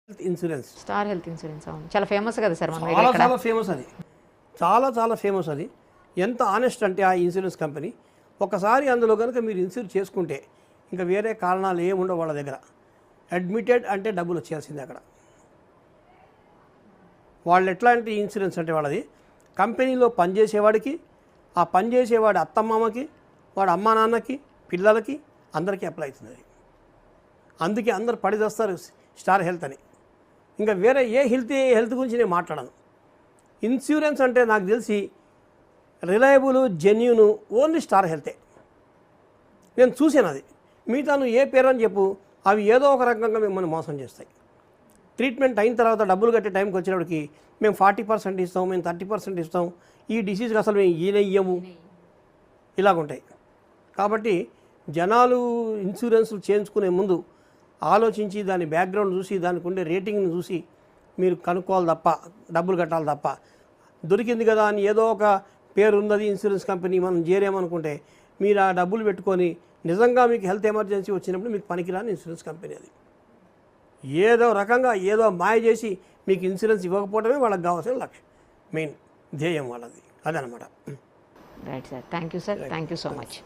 Insurance, star health insurance అవును చాలా famous కదా సార్ మన చాలా చాలా ఫేమస్ అది, చాలా చాలా ఫేమస్ అది. ఎంత ఆనెస్ట్ అంటే ఆ ఇన్సూరెన్స్ కంపెనీ, ఒకసారి అందులో కనుక మీరు ఇన్సూర్ చేసుకుంటే ఇంకా వేరే కారణాలు ఏముండవు వాళ్ళ దగ్గర. అడ్మిటెడ్ అంటే డబ్బులు వచ్చేయాల్సిందే అక్కడ. వాళ్ళు ఎట్లాంటి ఇన్సూరెన్స్ అంటే వాళ్ళది కంపెనీలో పనిచేసేవాడికి, ఆ పనిచేసేవాడి అత్తమామకి, వాడి అమ్మా నాన్నకి, పిల్లలకి అందరికీ అప్లై అవుతుంది అది. అందుకే అందరు పడిదొస్తారు స్టార్ హెల్త్ అని. ఇంకా వేరే ఏ హెల్త్ గురించి నేను మాట్లాడను. ఇన్సూరెన్స్ అంటే నాకు తెలిసి రిలయబుల్, జెన్యూన్ ఓన్లీ స్టార్ హెల్తే. నేను చూసాను అది. మిగతా నువ్వు ఏ పేరు అని చెప్పు, అవి ఏదో ఒక రకంగా మిమ్మల్ని మోసం చేస్తాయి. ట్రీట్మెంట్ అయిన తర్వాత డబ్బులు కట్టే టైంకి వచ్చేటప్పటికి మేము 40% ఇస్తాం, మేము 30% ఇస్తాం, ఈ డిసీజ్కి అసలు మేము ఈయనయ్యము, ఇలాగుంటాయి. కాబట్టి జనాలు ఇన్సూరెన్స్లు చేయించుకునే ముందు ఆలోచించి దాని బ్యాక్గ్రౌండ్ చూసి దానికి ఉండే రేటింగ్ని చూసి మీరు కనుక్కోవాలి తప్ప, డబ్బులు కట్టాలి తప్ప. దొరికింది కదా అని ఏదో ఒక పేరు ఉన్నది ఇన్సూరెన్స్ కంపెనీ మనం చేరేమనుకుంటే మీరు ఆ డబ్బులు పెట్టుకొని నిజంగా మీకు హెల్త్ ఎమర్జెన్సీ వచ్చినప్పుడు మీకు పనికిరాని ఇన్సూరెన్స్ కంపెనీ అది. ఏదో రకంగా ఏదో మాయ చేసి మీకు ఇన్సూరెన్స్ ఇవ్వకపోవడమే వాళ్ళకి కావాల్సిన లక్ష్యం, మెయిన్ ధ్యేయం వాళ్ళది. అదనమాట. Right sir, thank you sir, thank you so much.